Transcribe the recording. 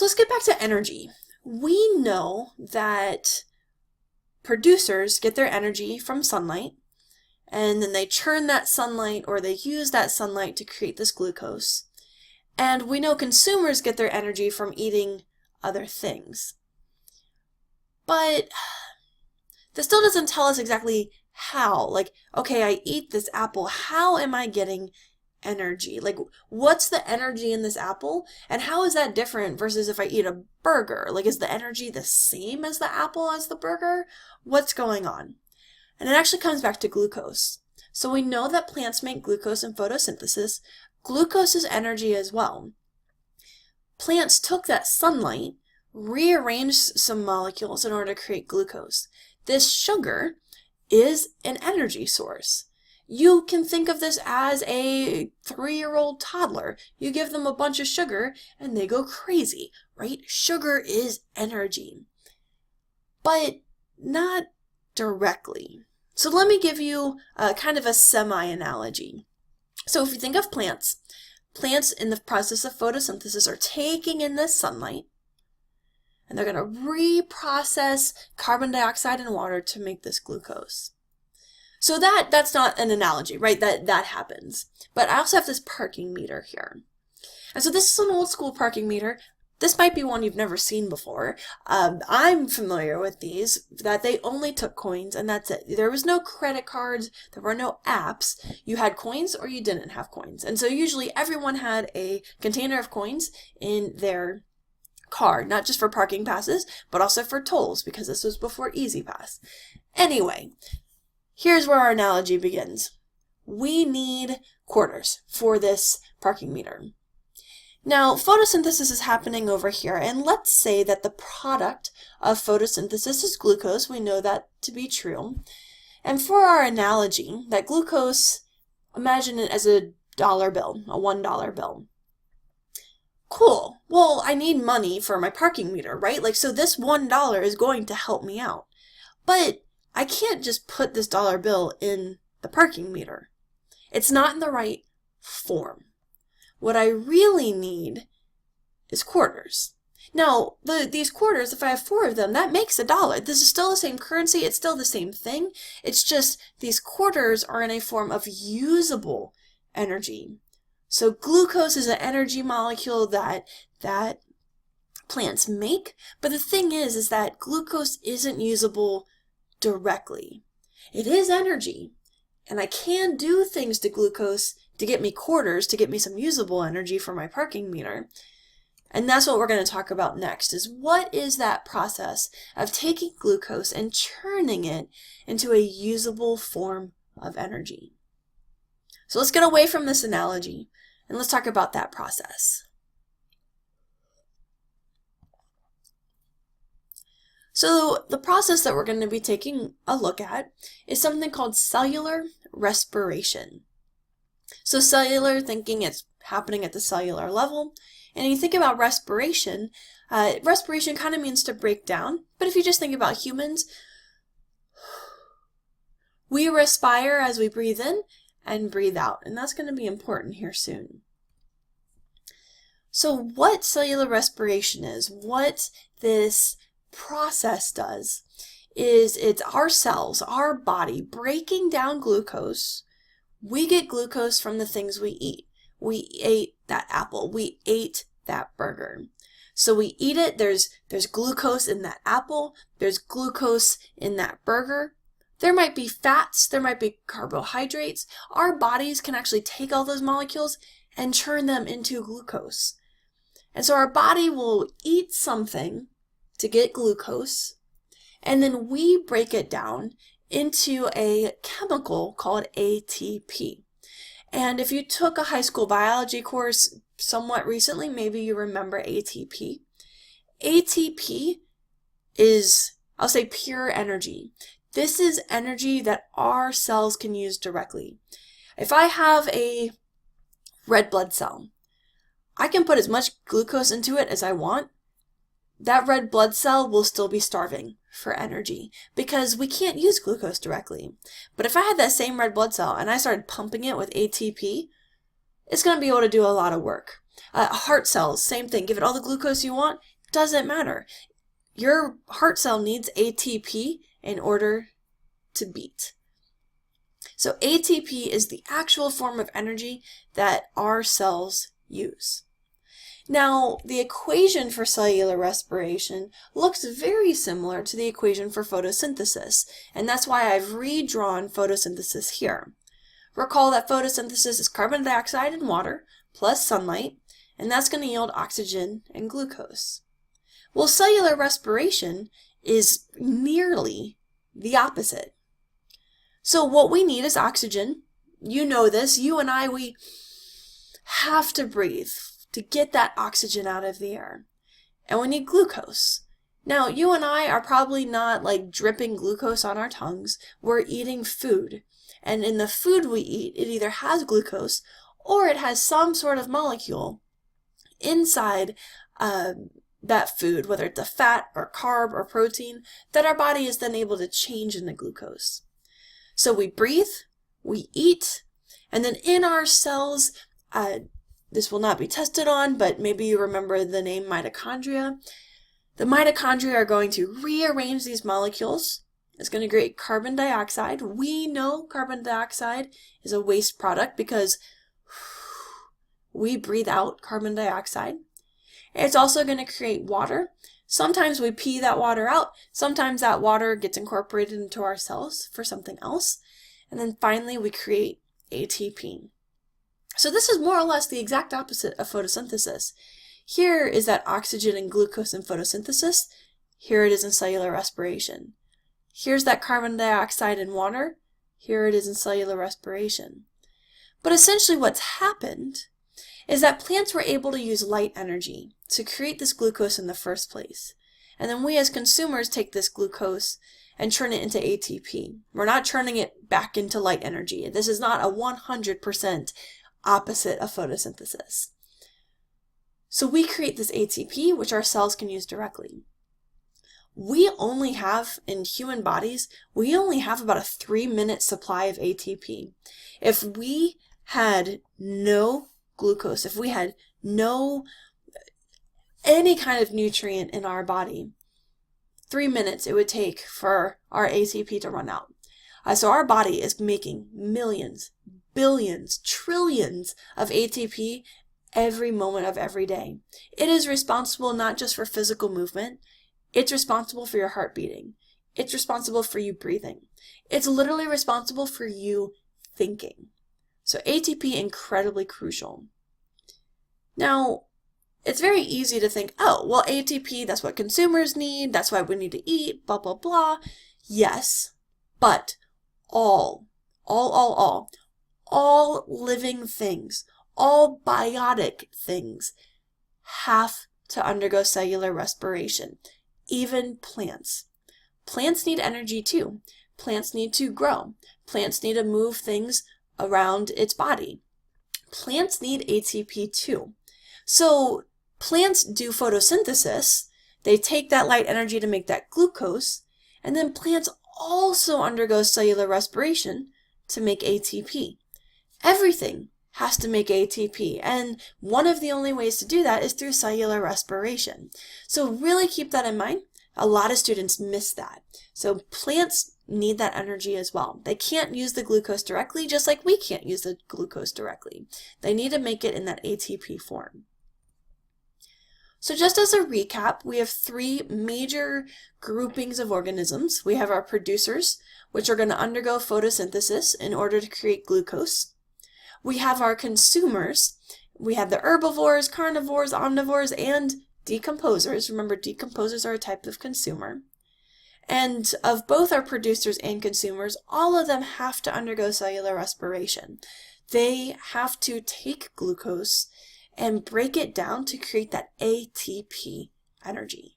So let's get back to energy. We know that producers get their energy from sunlight, and then they churn that sunlight or they use that sunlight to create this glucose. And we know consumers get their energy from eating other things. But this still doesn't tell us exactly how. Like, okay, I eat this apple, how am I getting energy? Like, what's the energy in this apple, and how is that different versus if I eat a burger? Like, is the energy the same as the apple as the burger? What's going on? And it actually comes back to glucose. So we know that plants make glucose in photosynthesis. Glucose is energy as well. Plants took that sunlight, rearranged some molecules in order to create glucose. This sugar is an energy source. You can think of this as a 3-year-old toddler. You give them a bunch of sugar and they go crazy, right? Sugar is energy, but not directly. So let me give you kind of a semi-analogy. So if you think of plants in the process of photosynthesis are taking in this sunlight, and they're going to reprocess carbon dioxide and water to make this glucose. So that's not an analogy, right? That happens. But I also have this parking meter here. And so this is an old school parking meter. This might be one you've never seen before. I'm familiar with these, that they only took coins and that's it. There was no credit cards, there were no apps. You had coins or you didn't have coins. And so usually everyone had a container of coins in their car, not just for parking passes, but also for tolls, because this was before E-ZPass. Anyway, here's where our analogy begins. We need quarters for this parking meter. Now, photosynthesis is happening over here, and let's say that the product of photosynthesis is glucose. We know that to be true. And for our analogy, that glucose, imagine it as a dollar bill, a $1 bill. Cool. Well, I need money for my parking meter, right? Like, so this $1 is going to help me out. But I can't just put this dollar bill in the parking meter. It's not in the right form. What I really need is quarters. Now, these quarters, if I have 4 of them, that makes $1. This is still the same currency. It's still the same thing. It's just these quarters are in a form of usable energy. So glucose is an energy molecule that plants make, but the thing is that glucose isn't usable directly. It is energy, and I can do things to glucose to get me quarters, to get me some usable energy for my parking meter. And that's what we're going to talk about next, is what is that process of taking glucose and churning it into a usable form of energy. So let's get away from this analogy and let's talk about that process. So the process that we're going to be taking a look at is something called cellular respiration. So cellular, thinking it's happening at the cellular level. And you think about respiration, respiration kind of means to break down. But if you just think about humans, we respire as we breathe in and breathe out. And that's going to be important here soon. So what cellular respiration is, what this process does, is it's our cells, our body breaking down glucose. We get glucose from the things we eat. We ate that apple. We ate that burger. So we eat it. There's glucose in that apple. There's glucose in that burger. There might be fats. There might be carbohydrates. Our bodies can actually take all those molecules and churn them into glucose. And so our body will eat something to get glucose, and then we break it down into a chemical called ATP. And if you took a high school biology course somewhat recently, maybe you remember ATP. ATP is, I'll say, pure energy. This is energy that our cells can use directly. If I have a red blood cell, I can put as much glucose into it as I want. That red blood cell will still be starving for energy because we can't use glucose directly. But if I had that same red blood cell and I started pumping it with ATP, it's going to be able to do a lot of work. Heart cells, same thing. Give it all the glucose you want, Doesn't matter. Your heart cell needs ATP in order to beat. So ATP is the actual form of energy that our cells use. Now, the equation for cellular respiration looks very similar to the equation for photosynthesis, and that's why I've redrawn photosynthesis here. Recall that photosynthesis is carbon dioxide and water plus sunlight, and that's going to yield oxygen and glucose. Well, cellular respiration is nearly the opposite. So what we need is oxygen. You know this. You and I, we have to breathe to get that oxygen out of the air. And we need glucose. Now, you and I are probably not like dripping glucose on our tongues. We're eating food. And in the food we eat, it either has glucose or it has some sort of molecule inside that food, whether it's a fat or carb or protein, that our body is then able to change into glucose. So we breathe, we eat, and then in our cells, this will not be tested on, but maybe you remember the name mitochondria. The mitochondria are going to rearrange these molecules. It's going to create carbon dioxide. We know carbon dioxide is a waste product because we breathe out carbon dioxide. It's also going to create water. Sometimes we pee that water out. Sometimes that water gets incorporated into our cells for something else. And then finally we create ATP. So this is more or less the exact opposite of photosynthesis. Here is that oxygen and glucose in photosynthesis. Here it is in cellular respiration. Here's that carbon dioxide and water. Here it is in cellular respiration. But essentially what's happened is that plants were able to use light energy to create this glucose in the first place. And then we as consumers take this glucose and turn it into ATP. We're not turning it back into light energy. This is not a 100% opposite of photosynthesis. So we create this ATP, which our cells can use directly. We only have, in human bodies, we only have about a 3-minute supply of ATP. If we had no glucose, if we had no any kind of nutrient in our body, 3 minutes it would take for our ATP to run out. So our body is making millions, billions, trillions of ATP every moment of every day. It is responsible not just for physical movement, it's responsible for your heart beating. It's responsible for you breathing. It's literally responsible for you thinking. So ATP, incredibly crucial. Now, it's very easy to think, oh, well, ATP, that's what consumers need, that's why we need to eat, blah, blah, blah. Yes, but all living things, all biotic things have to undergo cellular respiration, even plants. Plants need energy too. Plants need to grow. Plants need to move things around its body. Plants need ATP too. So plants do photosynthesis. They take that light energy to make that glucose, and then plants also undergo cellular respiration to make ATP. Everything has to make ATP, and one of the only ways to do that is through cellular respiration. So really keep that in mind. A lot of students miss that. So plants need that energy as well. They can't use the glucose directly, just like we can't use the glucose directly. They need to make it in that ATP form. So just as a recap, we have 3 major groupings of organisms. We have our producers, which are going to undergo photosynthesis in order to create glucose. We have our consumers. We have the herbivores, carnivores, omnivores, and decomposers. Remember, decomposers are a type of consumer. And of both our producers and consumers, all of them have to undergo cellular respiration. They have to take glucose and break it down to create that ATP energy.